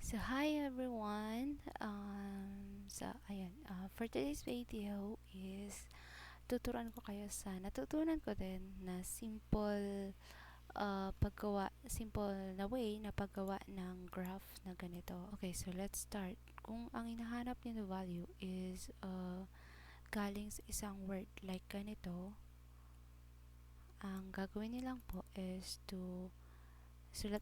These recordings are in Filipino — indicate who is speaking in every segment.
Speaker 1: So hi everyone. For today's video is tuturuan ko kayo sa natutunan ko din na simple na way na paggawa ng graph na ganito. Okay, so let's start. Kung ang hinahanap niyo na value is galing sa isang word like ganito, ang gagawin niyo lang po is to sulat.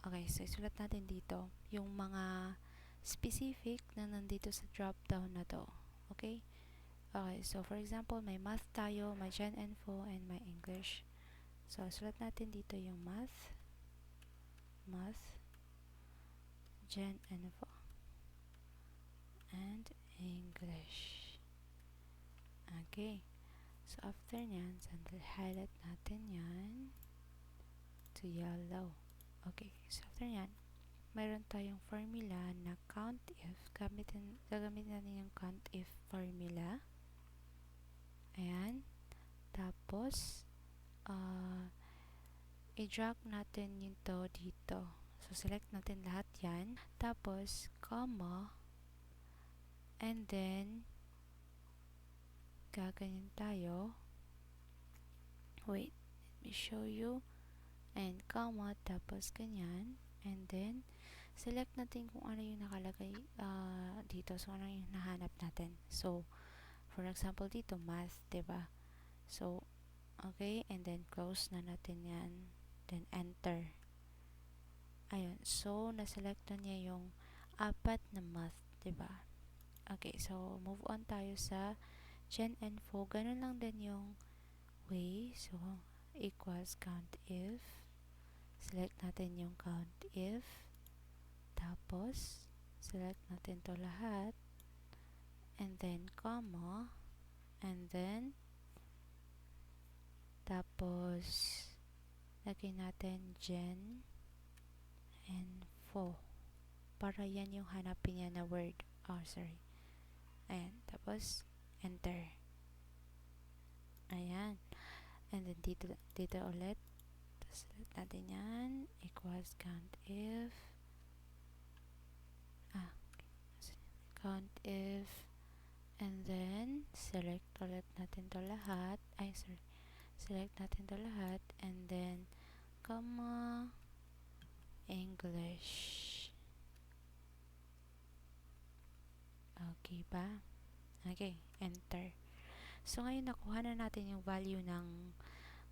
Speaker 1: Okay, so isulat natin dito yung mga specific na nandito sa drop down na to. Okay? Okay, so for example, may math tayo, may Gen Info, and may English. So, sulat natin dito yung math, Gen Info, and English. Okay. So, after nyan, highlight natin yan to yellow. Okay, so after nyan, mayroon tayong formula na count if. Gagamitin natin yung count if formula. Ayan. Tapos, i-drag natin yung to dito. So, select natin lahat yan. Tapos, comma. And then, gaganyan tayo. Wait, let me show you. And comma, tapos ganyan. And then, select natin kung ano yung nakalagay dito. So, ano yung nahanap natin. So, for example, dito, math, diba? So, okay. And then, close na natin yan. Then, enter. Ayun. So, naselect na niya yung apat na math, diba? Okay. So, move on tayo sa Gen Info. Ganun lang din yung way. So, equals count if. Select natin yung count if. Tapos, select natin to lahat. And then, comma. And then, tapos, lagyan natin Gen Info. Para yan yung hanapin niya na word. Oh, sorry. Ayan. Tapos, enter. Ayan. And then, dito ulit. Tapos, select natin yan. Equals count if. Count if. And then, select ulit natin to lahat. Select natin to lahat. And then, comma, English. Okay ba? Okay, enter. So, ngayon nakuha na natin yung value ng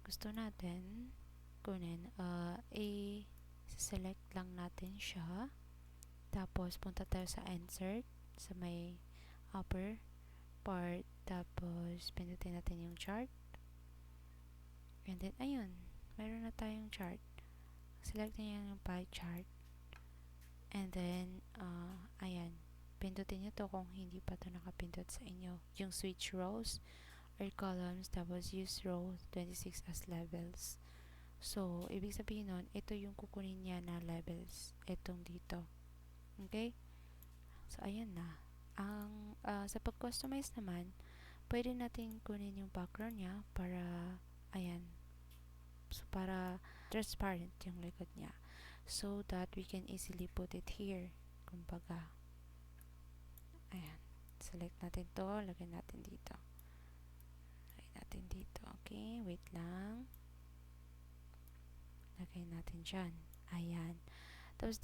Speaker 1: gusto natin kunin. Select lang natin siya. Tapos, punta tayo sa insert sa may upper part. Tapos, pindutin natin yung chart. And then, ayun. Meron na tayong chart. Select niyo yung pie chart. And then, ayan. Pindutin nyo to kung hindi pa to nakapindot sa inyo. Yung switch rows or columns. Tapos, use row 26 as levels. So, ibig sabihin nun, ito yung kukunin niya na levels. Itong dito. Okay? So, ayan na. Sa pag-customize naman, pwede natin kunin yung background niya para, ayan. So, para transparent yung likod niya. So that we can easily put it here. Kumbaga. Ayan. Select natin to. Lagay natin dito. Lagay natin dito. Okay. Wait lang. Lagay natin dyan. Ayan. Tapos,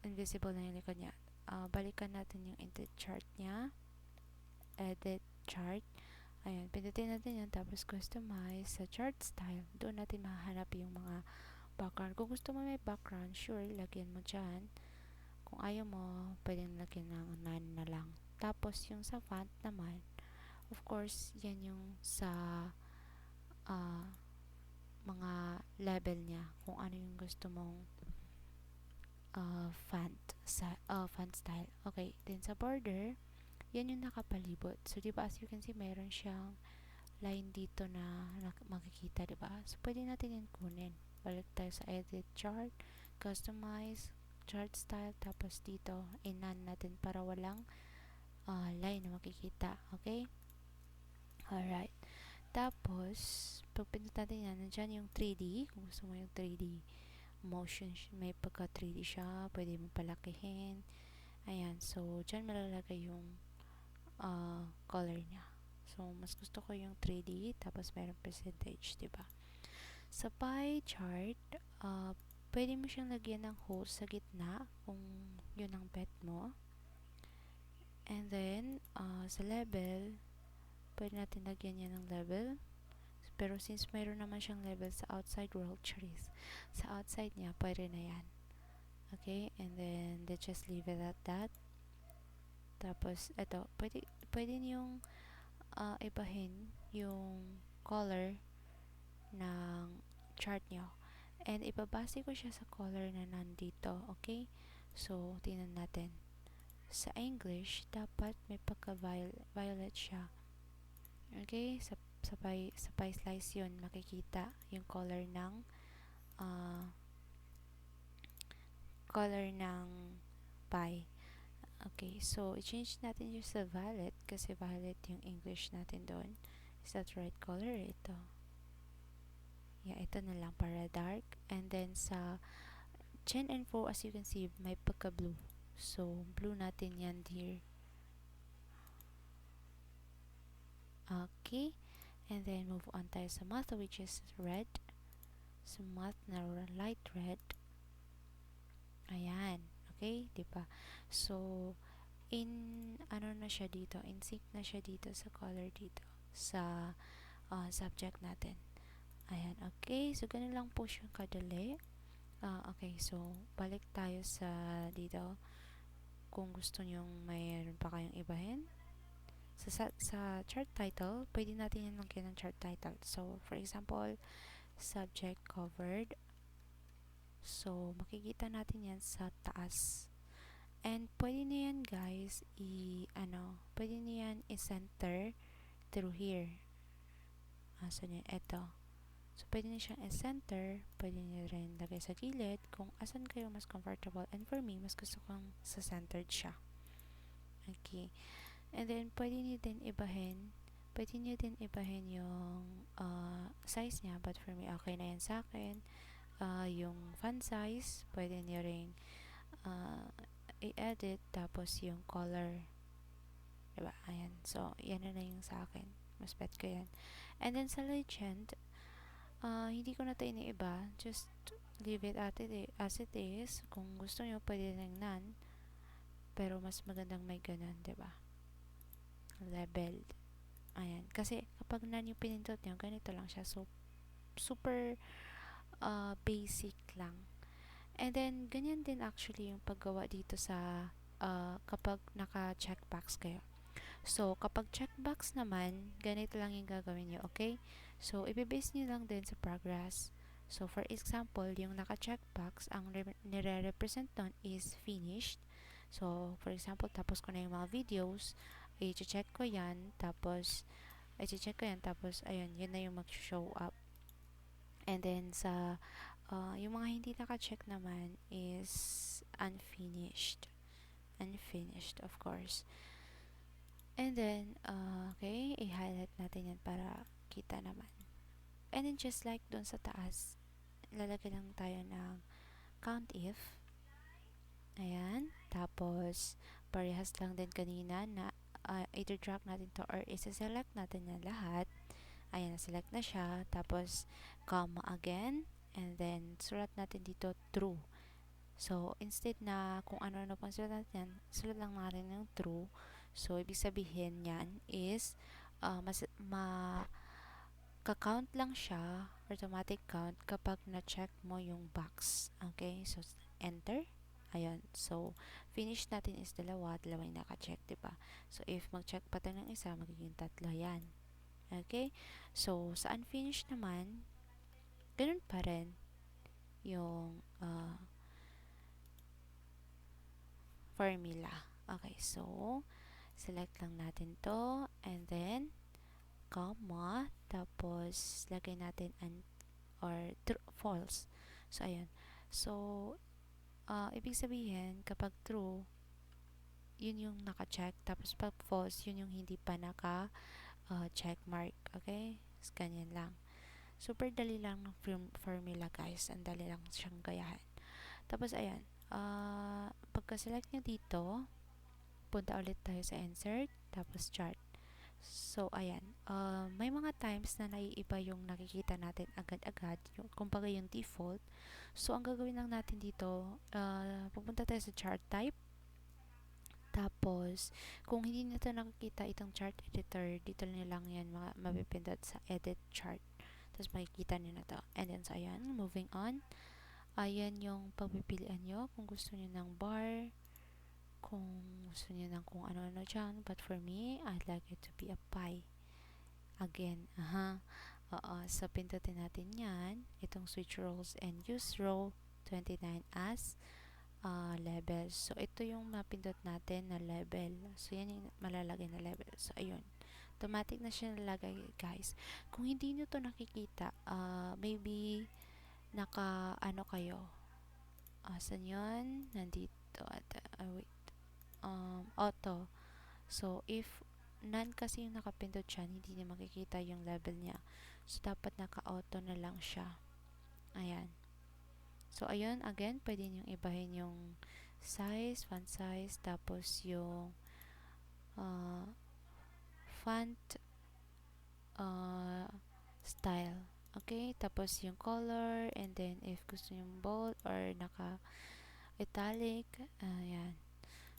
Speaker 1: invisible na yung likod niya. Balikan natin yung edit chart niya. Edit chart. Ayan. Pindutin natin yan. Tapos, customize sa chart style. Doon natin mahanap yung mga background. Kung gusto mo may background, sure, lagyan mo dyan. Kung ayaw mo, pwedeng lagyan ng none na lang. Tapos, yung sa font naman, of course, yan yung sa mga level niya. Kung ano yung gusto mong font style. Okay, then sa border, yan yung nakapalibot. So, diba, as you can see, mayroon siyang line dito na makikita, diba? So, pwede natin yan kunin. Balik tayo sa edit chart, customize, chart style, tapos dito, inan natin para walang line na makikita. Okay? Alright. Tapos, pag pinunta natin yan, nandyan yung 3D. Kung gusto mo yung 3D motion, may pagka 3D siya, pwede mo palakihin. Ayan, so dyan malalagay yung color niya. So, mas gusto ko yung 3D, tapos meron percentage, diba? Sa pie chart, pwede mo siyang lagyan ng host sa gitna, kung yun ang bet mo. And then, sa level, pwede natin lagyan yan ng level. Pero since mayroon naman siyang level sa outside world, charis, sa outside niya, pwede na yan. Okay? And then, let's just leave it at that. Tapos, ito, pwede niyong ibahin yung color ng chart nyo. And ibabase ko siya sa color na nandito. Okay? So, tingnan natin. Sa English, dapat may pagka-violet siya. Okay? Sa pie slice yun, makikita yung color ng pie. Okay, so i-change natin yung sa violet kasi violet yung English natin doon. Is that right color? Ito. Yeah, ito na lang para dark. And then sa Gen Info, as you can see, may pagka-blue. So, blue natin yan, dear. Okay. And then, move on tayo sa math, which is red. Sa math na light red. Ayan. Okay, diba? So, ano na siya dito, in sync na siya dito sa color dito sa subject natin. Ayan, okay, so ganun lang po siyang kadali. Okay, so balik tayo sa dito. Kung gusto nyong mayroon pa kayong ibahin sa chart title, pwede natin yan lagyan ng chart title. So for example, subject covered, so makikita natin yan sa taas. And pwede na yan guys, pwede na yan i-center through here. Asan yan? Ito. So, pwede na siyang i-center. Pwede nyo rin lagay sa gilid kung asan kayo mas comfortable. And for me, mas gusto kong sa centered siya. Okay. And then, pwede nyo din ibahin. Pwede nyo din ibahin yung size niya. But for me, okay na yan sa akin. Yung font size, pwede nyo rin i-edit, tapos yung color, diba? Ayan, so yan na yung sa akin, mas bet ko yan. And then sa legend, hindi ko na ito iniiba, just leave it as it is. Kung gusto nyo, pwede rin none, pero mas magandang may ganun, diba? Labeled. Ayan, kasi kapag none yung pinindot nyo, ganito lang siya, so super basic lang. And then, ganyan din actually yung paggawa dito sa kapag naka-checkbox kayo. So, kapag checkbox naman, ganito lang yung gagawin nyo, okay? So, ibibase nyo lang din sa progress. So, for example, yung naka-checkbox, ang nire-represent nun is finished. So, for example, tapos ko na yung mga videos, i-check ko yan, tapos, ayun, yun na yung mag-show up. And then, sa yung mga hindi naka-check naman is unfinished, of course. And then, okay, i-highlight natin yan para kita naman. And then, just like dun sa taas, lalagay lang tayo ng count if. Ayan. Tapos, parehas lang din kanina na either drag natin to or isa-select natin yan lahat. Ayan, select na siya. Tapos, comma again. And then, sulat natin dito true. So, instead na kung ano-ano pang sulat natin, sulat lang natin yung true. So, ibig sabihin yan is ka-count lang siya, automatic count, kapag na-check mo yung box. Okay? So, enter. Ayun. So, finish natin is dalawa yung naka-check, diba? So, if mag-check pa tayo ng isa, magiging 3 yan. Okay? So, sa unfinished naman, ganun pa rin yung formula. Okay, so select lang natin to, and then comma, tapos lagay natin or false. So ayun. So ibig sabihin kapag true, yun yung naka-check, tapos pag false, yun yung hindi pa naka check mark. Okay? So, ganyan lang. Super dali lang ng formula guys. Ang dali lang siyang gayahin. Tapos ayan, pagka-select nyo dito, punta ulit tayo sa insert, tapos chart. So, ayan. May mga times na naiiba yung nakikita natin agad-agad. Kumbaga yung default. So, ang gagawin lang natin dito, pupunta tayo sa chart type. Tapos, kung hindi nito nakikita itong chart editor, dito nyo lang yan mapipindot sa edit chart. Tapos, makikita nyo na to. And then, so, ayan. Moving on. Ayan yung pagpipilian nyo. Kung gusto nyo ng bar, kung gusto nyo ng kung ano-ano dyan. But for me, I'd like it to be a pie. Again, so pindutin natin yan. Itong switch roles and use row 29 as labels. So, ito yung mapindot natin na label. So, yan yung malalagay na label. So, ayun. Automatic na siya nalagay, guys. Kung hindi nyo to nakikita, maybe ano kayo. Saan yun? Nandito. Wait. Auto. So, if none kasi yung nakapindot siya, hindi niya makikita yung level niya. So, dapat naka-auto na lang siya. Ayan. So, ayun, again, pwede niyong ibahin yung size, font size, tapos yung font style. Okay? Tapos yung color, and then if gusto nyo bold or naka-italic, ayan.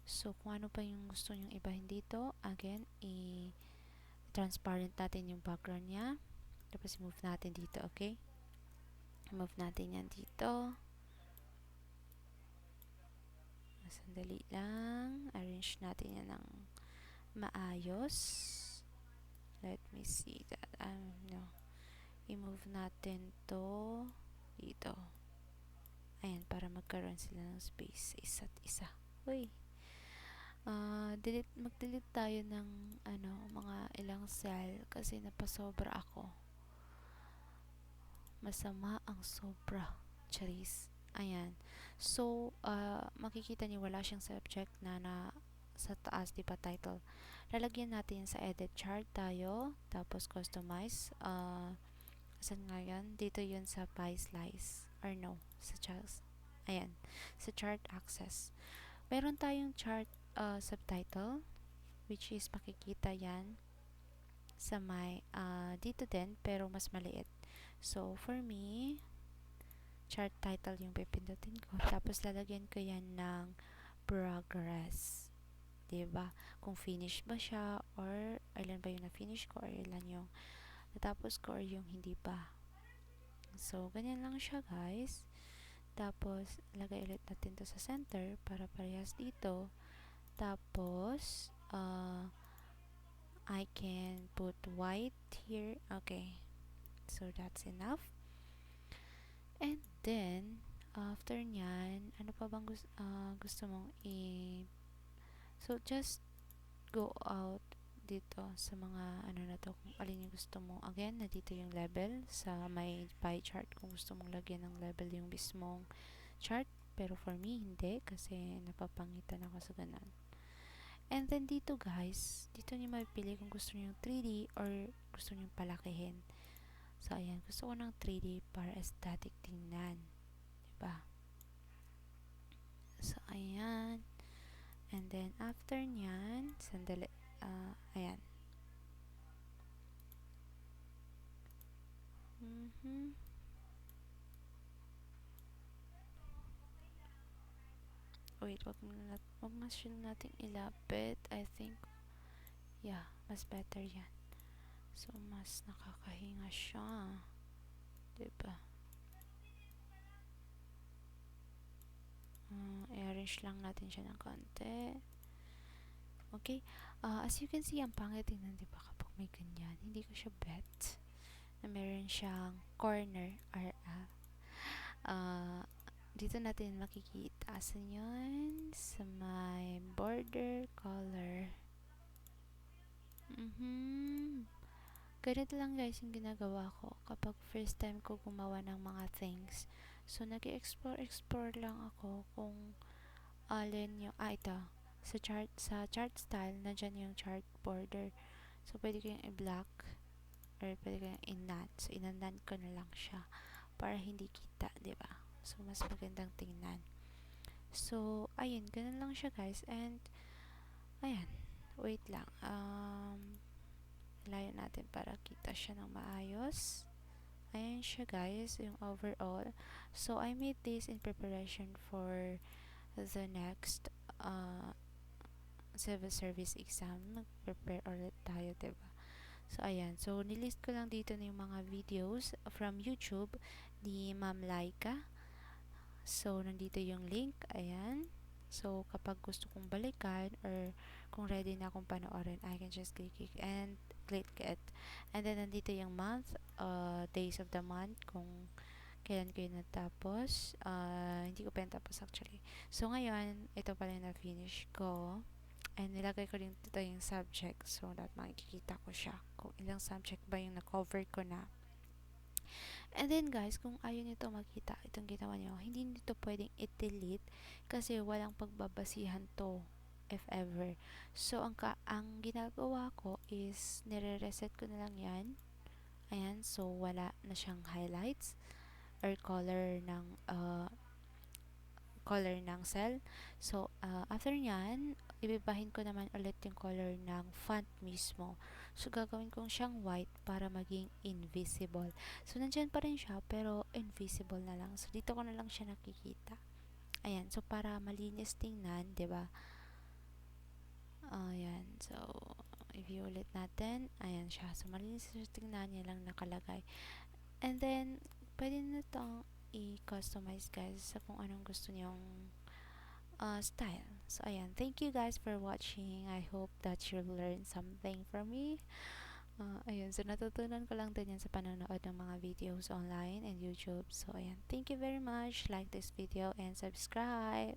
Speaker 1: So, kung ano pa yung gusto nyong ibahin dito, again, transparent natin yung background niya. Tapos, move natin dito, okay? Move natin yan dito. Sandali lang. Arrange natin yan ng maayos. Let me see that. No. I-move natin to dito. Ayan, para magkaroon sila ng space sa isa't isa. Uy. Mag-delete tayo ng mga ilang cell kasi napasobra ako. Masama ang sobra. Charis. Ayan. So, makikita niyo wala siyang subject na sa taas, di ba, title. Lalagyan natin sa edit chart tayo. Tapos, customize. Saan nga yan? Dito yun sa pie slice. Or no, sa chart. Ayan. Sa chart access. Meron tayong chart subtitle, which is makikita yan sa may dito din, pero mas maliit. So, for me, chart title yung pipindutin ko. Tapos, lalagyan ko yan ng progress. Diba? Kung finish ba siya, or ilan ba yung na-finish ko, or ilan yung natapos ko, or yung hindi pa. So, ganyan lang siya, guys. Tapos, lagay ulit natin to sa center para parehas dito. Tapos, I can put white here. Okay. So, that's enough. And then, after nyan, ano pa bang gusto mong So, just go out dito sa mga na to, kung alin yung gusto mo. Again, nandito yung level sa may pie chart kung gusto mong lagyan ng level yung mismong chart. Pero for me, hindi kasi napapangitan ako sa ganun. And then dito guys, dito nyo mapipili kung gusto nyo yung 3D or gusto nyo palakihin. So, ayan. Gusto ko ng 3D para aesthetic tingnan. Diba? So, ayan. And then, after nyan, sandali. Ayan. Wait, wag masyadong nating ilapit. I think, yeah, mas better yan. So, mas nakakahinga siya. Diba? I-arrange lang natin siya ng konti. Okay. As you can see, ang pangit tingnan, diba, kapag may ganyan. Hindi ko siya bet na meron siyang corner or dito natin makikita. Asan yun? Sa may border color. Ganito lang guys yung ginagawa ko kapag first time ko gumawa ng mga things. So, nag-explore lang ako kung alin yung, ito, sa chart style, nandyan yung chart border. So, pwede ko yung i-black or pwede ko yung inan. So, inanan ko na lang siya para hindi kita, di ba? So, mas magandang tingnan. So, ayun, ganun lang siya guys. And, ayan, wait lang. Layo natin para kita siya ng maayos. Ayan siya guys, yung overall. So, I made this in preparation for the next civil service exam. Mag-prepare ulit tayo, diba? So, ayan. So, nilist ko lang dito na yung mga videos from YouTube ni Ma'am Laika. So, nandito yung link. Ayan. So, kapag gusto kong balikan or kung ready na akong panoorin, I can just click it and click it. And then, nandito yung month, days of the month, kung kailan ko yun natapos. Hindi ko pa yun tapos actually. So, ngayon, ito pala yung na-finish ko. And nilagay ko rin dito yung subject so that makikita ko siya kung ilang subject ba yung na-cover ko na. And then guys, kung ayaw nyo ito makita, itong ginawa nyo, hindi nito pwedeng i-delete kasi walang pagbabasihan to if ever. So, ang ginagawa ko is nire-reset ko na lang yan. Ayan, so wala na siyang highlights or color ng cell. So, after nyan, ibibahin ko naman ulit yung color ng font mismo. So, gagawin kong siyang white para maging invisible. So, nandyan pa rin siya, pero invisible na lang. So, dito ko na lang siya nakikita. Ayan. So, para malinis tingnan, ba diba? Ayan. So, i-view ulit natin. Ayan siya. So, malinis siya tingnan. Yan lang nakalagay. And then, pwede na itong i-customize guys sa kung anong gusto nyong style. So, ayan. Thank you guys for watching. I hope that you learned something from me. Ayun. So, natutunan ko lang din yan sa panonood ng mga videos online and YouTube. So, ayan. Thank you very much. Like this video and subscribe.